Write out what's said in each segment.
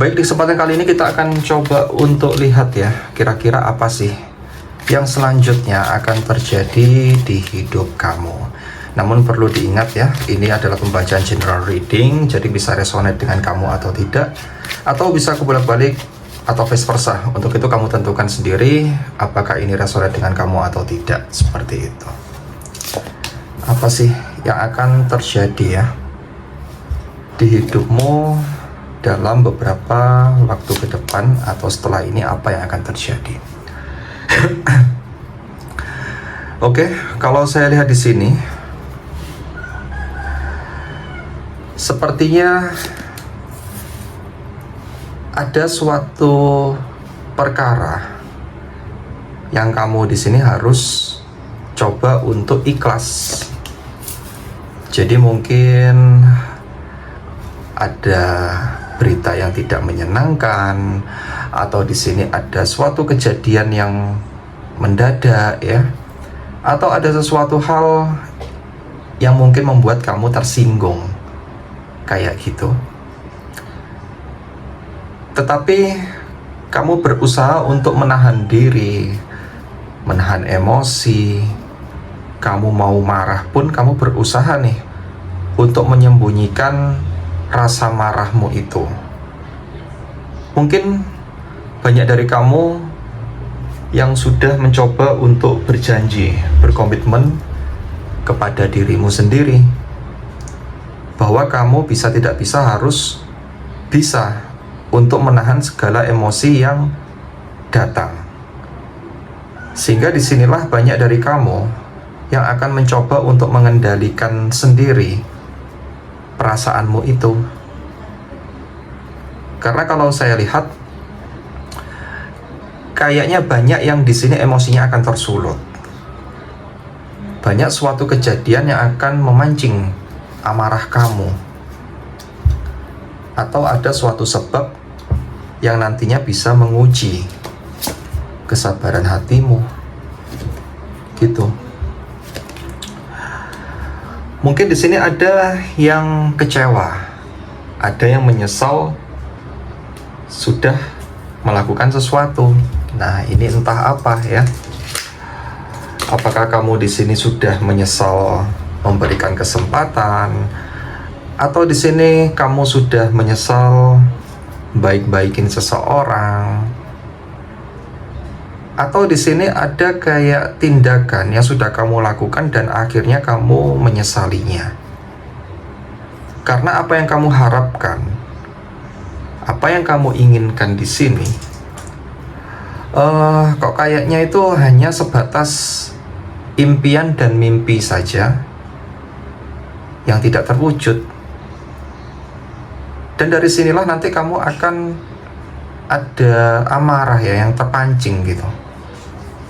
Baik, di kesempatan kali ini kita akan coba untuk lihat ya, kira-kira apa sih yang selanjutnya akan terjadi di hidup kamu. Namun perlu diingat ya, ini adalah pembacaan general reading, jadi bisa resonate dengan kamu atau tidak, atau bisa kebolak-balik atau vice versa. Untuk itu kamu tentukan sendiri apakah ini resonate dengan kamu atau tidak, seperti itu. Apa sih yang akan terjadi ya di hidupmu dalam beberapa waktu ke depan atau setelah ini, apa yang akan terjadi? Oke, kalau saya lihat di sini, sepertinya ada suatu perkara yang kamu di sini harus coba untuk ikhlas. Jadi mungkin ada berita yang tidak menyenangkan, atau di sini ada suatu kejadian yang mendadak ya, atau ada sesuatu hal yang mungkin membuat kamu tersinggung kayak gitu. Tetapi kamu berusaha untuk menahan diri, menahan emosi. Kamu mau marah pun kamu berusaha nih untuk menyembunyikan rasa marahmu itu. Mungkin banyak dari kamu yang sudah mencoba untuk berjanji, berkomitmen kepada dirimu sendiri bahwa kamu tidak bisa harus bisa untuk menahan segala emosi yang datang. Sehingga disinilah banyak dari kamu yang akan mencoba untuk mengendalikan sendiri perasaanmu itu. Karena kalau saya lihat, kayaknya banyak yang di sini emosinya akan tersulut. Banyak suatu kejadian yang akan memancing amarah kamu, atau ada suatu sebab yang nantinya bisa menguji kesabaran hatimu, gitu. Mungkin di sini ada yang kecewa, ada yang menyesal sudah melakukan sesuatu. Nah, ini entah apa ya. Apakah kamu di sini sudah menyesal memberikan kesempatan, atau di sini kamu sudah menyesal baik-baikin seseorang, atau di sini ada kayak tindakan yang sudah kamu lakukan dan akhirnya kamu menyesalinya. Karena apa yang kamu harapkan, apa yang kamu inginkan di sini, kok kayaknya itu hanya sebatas impian dan mimpi saja yang tidak terwujud. Dan dari sinilah nanti kamu akan ada amarah ya yang terpancing gitu.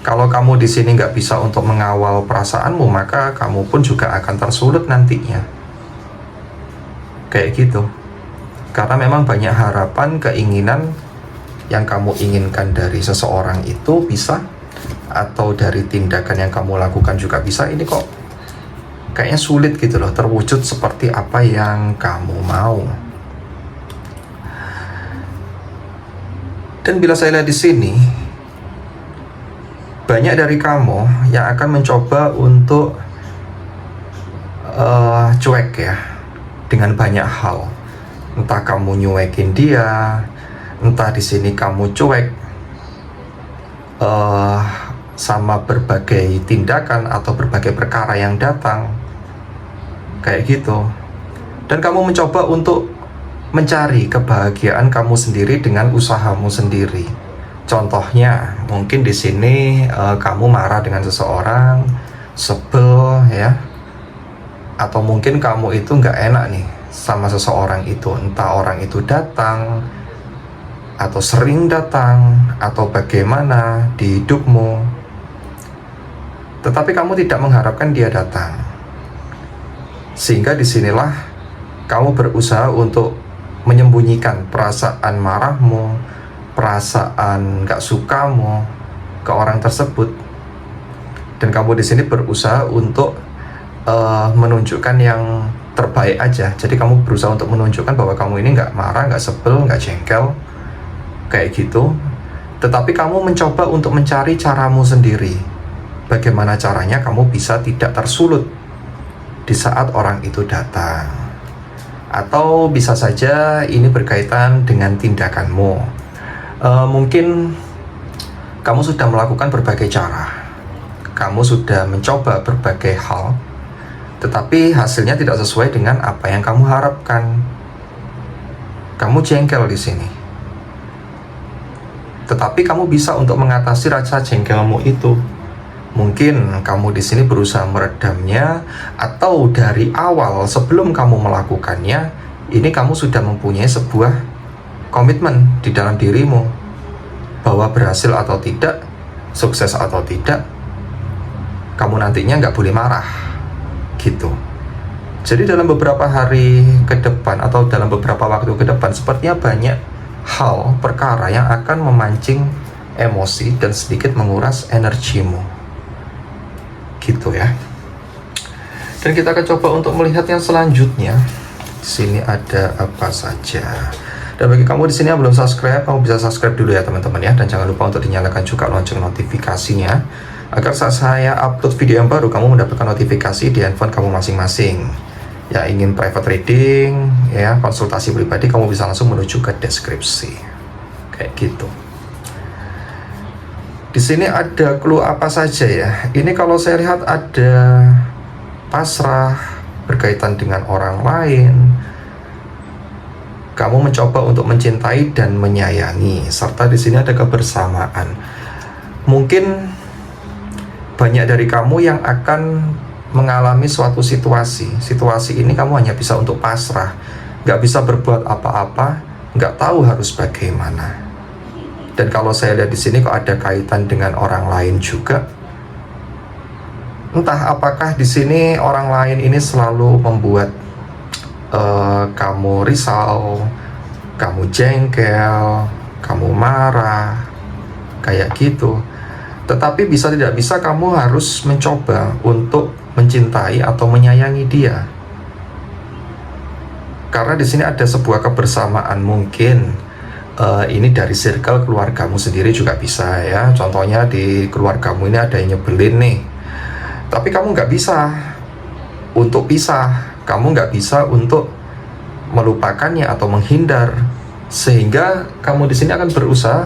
Kalau kamu di sini nggak bisa untuk mengawal perasaanmu, maka kamu pun juga akan tersulut nantinya. Kayak gitu. Karena memang banyak harapan, keinginan yang kamu inginkan dari seseorang itu bisa, atau dari tindakan yang kamu lakukan juga bisa. Ini kok kayaknya sulit gitu loh, terwujud seperti apa yang kamu mau. Dan bila saya lihat di sini, banyak dari kamu yang akan mencoba untuk cuek ya dengan banyak hal. Entah kamu nyuekin dia, entah di sini kamu cuek sama berbagai tindakan atau berbagai perkara yang datang, kayak gitu. Dan kamu mencoba untuk mencari kebahagiaan kamu sendiri dengan usahamu sendiri. Contohnya, mungkin di sini kamu marah dengan seseorang, sebel ya, atau mungkin kamu itu nggak enak nih sama seseorang itu, entah orang itu datang atau sering datang atau bagaimana di hidupmu, tetapi kamu tidak mengharapkan dia datang. Sehingga disinilah kamu berusaha untuk menyembunyikan perasaan marahmu, perasaan gak sukamu ke orang tersebut, dan kamu di sini berusaha untuk menunjukkan yang terbaik aja. Jadi kamu berusaha untuk menunjukkan bahwa kamu ini nggak marah, nggak sebel, nggak jengkel, kayak gitu. Tetapi kamu mencoba untuk mencari caramu sendiri. Bagaimana caranya kamu bisa tidak tersulut di saat orang itu datang. Atau bisa saja ini berkaitan dengan tindakanmu. Mungkin kamu sudah melakukan berbagai cara. Kamu sudah mencoba berbagai hal, tetapi hasilnya tidak sesuai dengan apa yang kamu harapkan. Kamu jengkel di sini. Tetapi kamu bisa untuk mengatasi rasa jengkelmu itu. Mungkin kamu di sini berusaha meredamnya, atau dari awal sebelum kamu melakukannya, ini kamu sudah mempunyai sebuah komitmen di dalam dirimu bahwa berhasil atau tidak, sukses atau tidak, kamu nantinya nggak boleh marah, gitu. Jadi dalam beberapa hari ke depan atau dalam beberapa waktu ke depan, sepertinya banyak hal, perkara yang akan memancing emosi dan sedikit menguras energimu. Gitu ya. Dan kita akan coba untuk melihat yang selanjutnya. Di sini ada apa saja. Dan bagi kamu di sini yang belum subscribe, kamu bisa subscribe dulu ya teman-teman ya. Dan jangan lupa untuk dinyalakan juga lonceng notifikasinya, agar saat saya upload video yang baru, kamu mendapatkan notifikasi di handphone kamu masing-masing. Ya, ingin private reading, ya, konsultasi pribadi, kamu bisa langsung menuju ke deskripsi. Kayak gitu. Di sini ada clue apa saja ya? Ini kalau saya lihat ada pasrah, berkaitan dengan orang lain. Kamu mencoba untuk mencintai dan menyayangi, serta di sini ada kebersamaan. Mungkin banyak dari kamu yang akan mengalami suatu situasi. Situasi ini kamu hanya bisa untuk pasrah, nggak bisa berbuat apa-apa, nggak tahu harus bagaimana. Dan kalau saya lihat di sini kok ada kaitan dengan orang lain juga. Entah apakah di sini orang lain ini selalu membuat kamu risau, kamu jengkel, kamu marah, kayak gitu. Tetapi bisa tidak bisa kamu harus mencoba untuk mencintai atau menyayangi dia. Karena di sini ada sebuah kebersamaan, mungkin ini dari circle keluargamu sendiri juga bisa ya. Contohnya di keluargamu ini ada yang nyebelin nih, tapi kamu nggak bisa untuk pisah, kamu nggak bisa untuk melupakannya atau menghindar, sehingga kamu di sini akan berusaha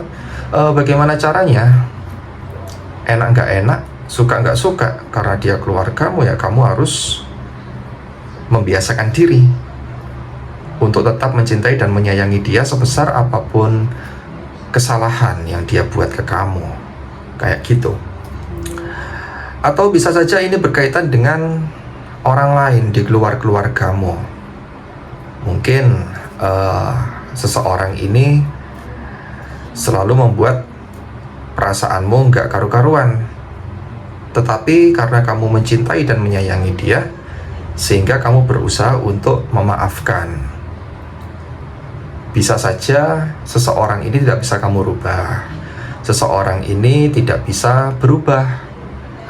bagaimana caranya, enak nggak enak, suka nggak suka, karena dia keluargamu ya kamu harus membiasakan diri untuk tetap mencintai dan menyayangi dia sebesar apapun kesalahan yang dia buat ke kamu, kayak gitu. Atau bisa saja ini berkaitan dengan orang lain di luar keluargamu. Mungkin seseorang ini selalu membuat perasaanmu nggak karu-karuan, tetapi karena kamu mencintai dan menyayangi dia, sehingga kamu berusaha untuk memaafkan. Bisa saja seseorang ini tidak bisa kamu rubah, seseorang ini tidak bisa berubah,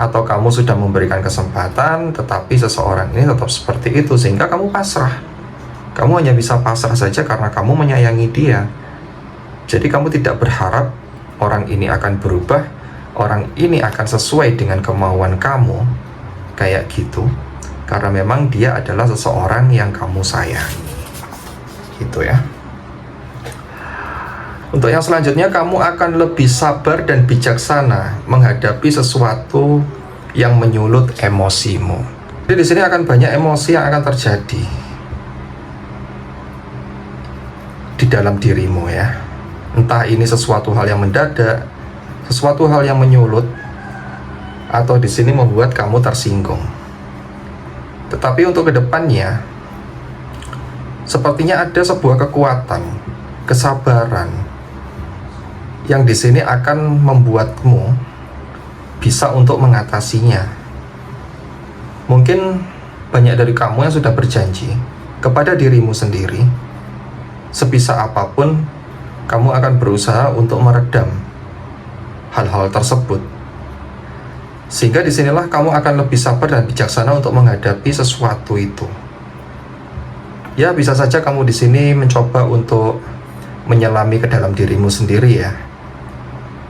atau kamu sudah memberikan kesempatan tetapi seseorang ini tetap seperti itu, sehingga kamu pasrah. Kamu hanya bisa pasrah saja karena kamu menyayangi dia. Jadi kamu tidak berharap orang ini akan berubah, orang ini akan sesuai dengan kemauan kamu, kayak gitu. Karena memang dia adalah seseorang yang kamu sayangi, gitu ya. Untuk yang selanjutnya, kamu akan lebih sabar dan bijaksana menghadapi sesuatu yang menyulut emosimu. Jadi di sini akan banyak emosi yang akan terjadi di dalam dirimu ya. Entah ini sesuatu hal yang mendadak, sesuatu hal yang menyulut, atau di sini membuat kamu tersinggung. Tetapi untuk kedepannya, sepertinya ada sebuah kekuatan, kesabaran, yang di sini akan membuatmu bisa untuk mengatasinya. Mungkin banyak dari kamu yang sudah berjanji kepada dirimu sendiri, sebisa apapun kamu akan berusaha untuk meredam hal-hal tersebut. Sehingga disinilah kamu akan lebih sabar dan bijaksana untuk menghadapi sesuatu itu. Ya, bisa saja kamu di sini mencoba untuk menyelami ke dalam dirimu sendiri ya.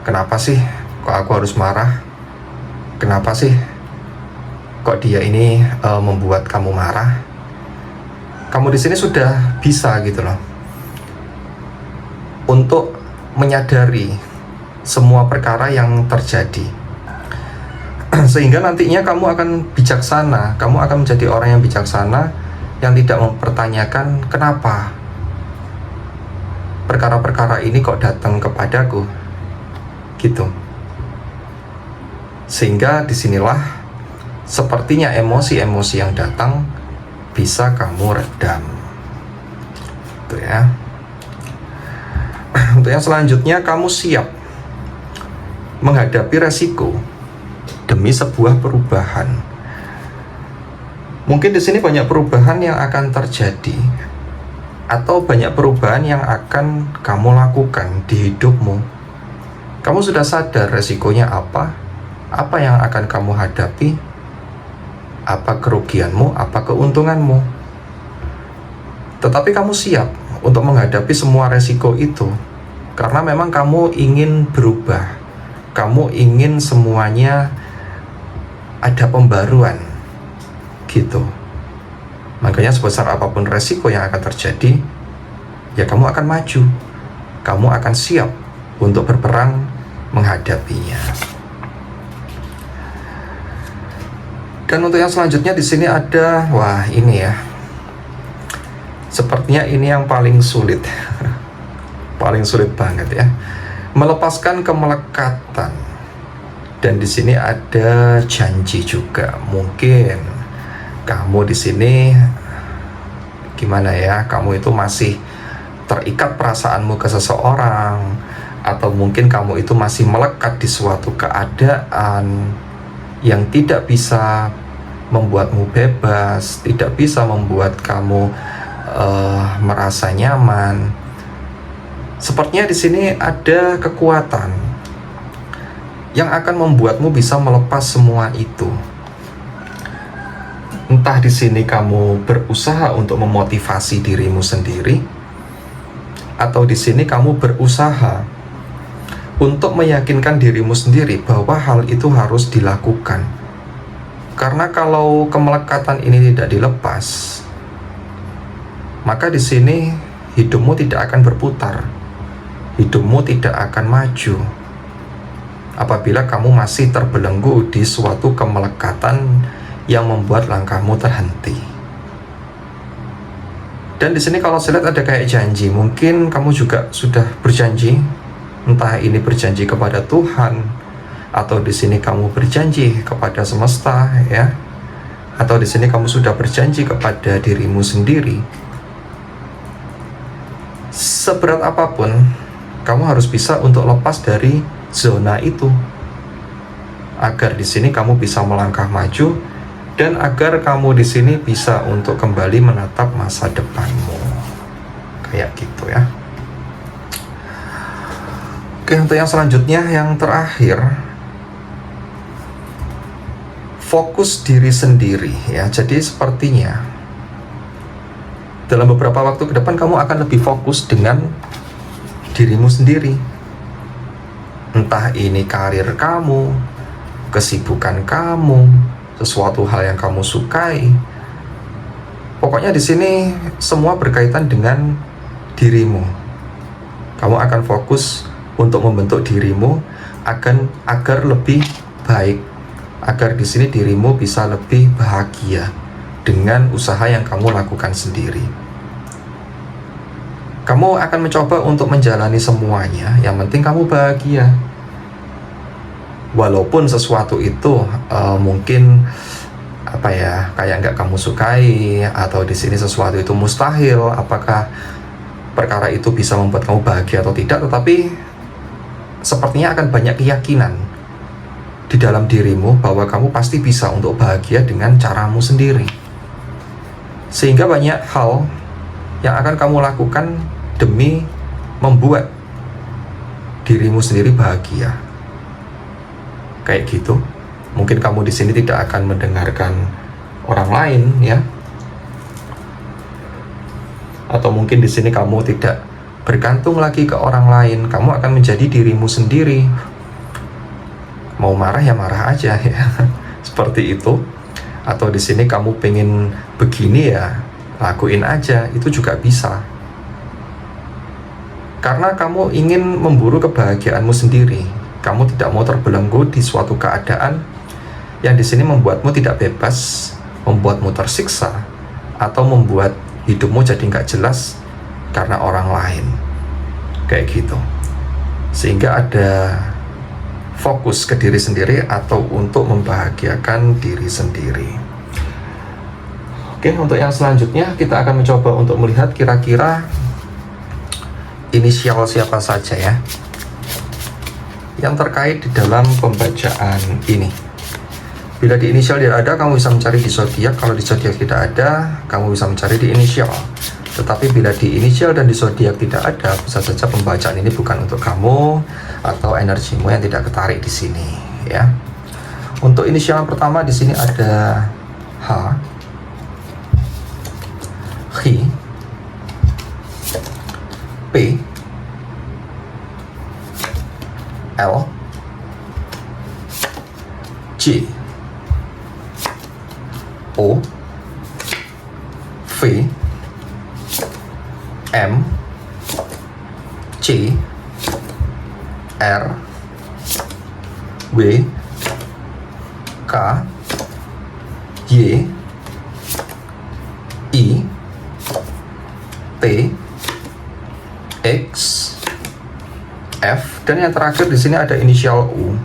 Kenapa sih kok aku harus marah? Kenapa sih kok dia ini membuat kamu marah? Kamu di sini sudah bisa gitu loh untuk menyadari semua perkara yang terjadi. Sehingga nantinya kamu akan bijaksana, kamu akan menjadi orang yang bijaksana yang tidak mempertanyakan kenapa perkara-perkara ini kok datang kepadaku gitu. Sehingga disinilah sepertinya emosi-emosi yang datang bisa kamu redam itu ya. Untuk yang selanjutnya, kamu siap menghadapi resiko demi sebuah perubahan. Mungkin di sini banyak perubahan yang akan terjadi, atau banyak perubahan yang akan kamu lakukan di hidupmu. Kamu sudah sadar resikonya apa yang akan kamu hadapi, apa kerugianmu, apa keuntunganmu. Tetapi kamu siap untuk menghadapi semua resiko itu, karena memang kamu ingin berubah, kamu ingin semuanya ada pembaruan gitu. Makanya sebesar apapun resiko yang akan terjadi, ya kamu akan maju, kamu akan siap untuk berperang menghadapinya. Dan untuk yang selanjutnya di sini ada, wah ini ya, sepertinya ini yang paling sulit, paling sulit banget ya, melepaskan kemelekatan. Dan di sini ada janji juga. Mungkin kamu di sini gimana ya? Kamu itu masih terikat perasaanmu ke seseorang, atau mungkin kamu itu masih melekat di suatu keadaan yang tidak bisa membuatmu bebas, tidak bisa membuat kamu merasa nyaman. Sepertinya di sini ada kekuatan yang akan membuatmu bisa melepas semua itu. Entah di sini kamu berusaha untuk memotivasi dirimu sendiri, atau di sini kamu berusaha untuk meyakinkan dirimu sendiri bahwa hal itu harus dilakukan. Karena kalau kemelekatan ini tidak dilepas, maka di sini hidupmu tidak akan berputar, hidupmu tidak akan maju. Apabila kamu masih terbelenggu di suatu kemelekatan yang membuat langkahmu terhenti. Dan di sini kalau saya lihat ada kayak janji, mungkin kamu juga sudah berjanji, entah ini berjanji kepada Tuhan, atau di sini kamu berjanji kepada semesta ya, atau di sini kamu sudah berjanji kepada dirimu sendiri. Seberat apapun, kamu harus bisa untuk lepas dari zona itu, agar di sini kamu bisa melangkah maju, dan agar kamu di sini bisa untuk kembali menatap masa depanmu. Kayak gitu ya. Oke, untuk yang selanjutnya, yang terakhir, fokus diri sendiri ya. Jadi sepertinya dalam beberapa waktu ke depan kamu akan lebih fokus dengan dirimu sendiri. Entah ini karir kamu, kesibukan kamu, sesuatu hal yang kamu sukai. Pokoknya di sini semua berkaitan dengan dirimu. Kamu akan fokus untuk membentuk dirimu agar lebih baik, agar di sini dirimu bisa lebih bahagia dengan usaha yang kamu lakukan sendiri. Kamu akan mencoba untuk menjalani semuanya, yang penting kamu bahagia. Walaupun sesuatu itu mungkin apa ya, kayak nggak kamu sukai, atau di sini sesuatu itu mustahil, apakah perkara itu bisa membuat kamu bahagia atau tidak, tetapi sepertinya akan banyak keyakinan di dalam dirimu bahwa kamu pasti bisa untuk bahagia dengan caramu sendiri. Sehingga banyak hal yang akan kamu lakukan demi membuat dirimu sendiri bahagia. Kayak gitu. Mungkin kamu di sini tidak akan mendengarkan orang lain ya. Atau mungkin di sini kamu tidak bergantung lagi ke orang lain, kamu akan menjadi dirimu sendiri. Mau marah ya marah aja ya. Seperti itu. Atau di sini kamu pengen begini ya lakuin aja, itu juga bisa. Karena kamu ingin memburu kebahagiaanmu sendiri. Kamu tidak mau terbelenggu di suatu keadaan yang di sini membuatmu tidak bebas, membuatmu tersiksa, atau membuat hidupmu jadi nggak jelas karena orang lain. Kayak gitu. Sehingga ada fokus ke diri sendiri atau untuk membahagiakan diri sendiri. Oke, untuk yang selanjutnya kita akan mencoba untuk melihat kira-kira inisial siapa saja ya yang terkait di dalam pembacaan ini. Bila di inisial tidak ada, kamu bisa mencari di zodiak. Kalau di zodiak tidak ada, kamu bisa mencari di inisial. Tetapi bila di inisial dan di zodiak tidak ada, bisa saja pembacaan ini bukan untuk kamu atau energimu yang tidak ketarik di sini ya. Untuk inisial yang pertama di sini ada H, H, P, L, J, O, V, M, C, R, W, K, Y, I, T, X, F, dan yang terakhir di sini ada inisial U.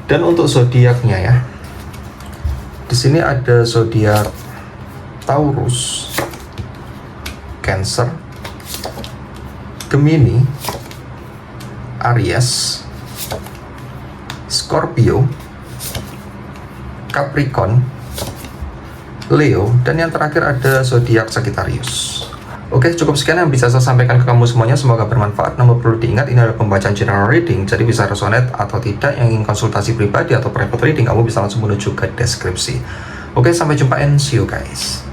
Dan untuk zodiaknya ya, di sini ada zodiak Taurus, Cancer, Gemini, Aries, Scorpio, Capricorn, Leo, dan yang terakhir ada zodiak Sagittarius. Oke, cukup sekian yang bisa saya sampaikan ke kamu semuanya. Semoga bermanfaat. Namun perlu diingat, ini adalah pembacaan general reading, jadi bisa resonate atau tidak. Yang ingin konsultasi pribadi atau private reading, kamu bisa langsung menuju ke deskripsi. Oke, sampai jumpa and see you guys.